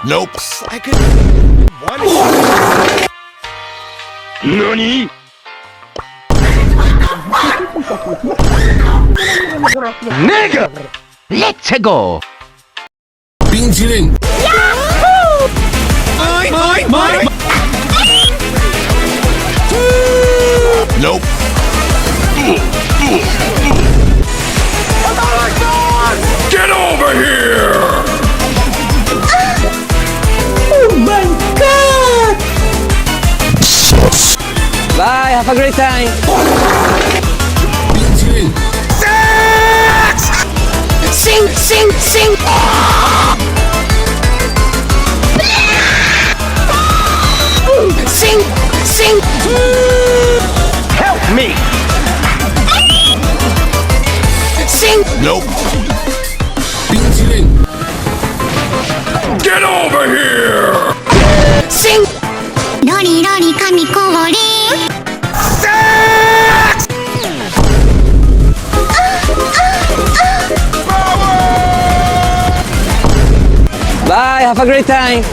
Nope. I could. One. Nani? Nigga! Let's go! Pinchilin. Mine. Nope. Get over here! Oh my god! Bye, have a great time! Pinchilin. Sing! Sing! Help me! Sing! Nope. Pinchilin. Get over here! Sing! ロリロリ神こぼれ Bye, have a great time!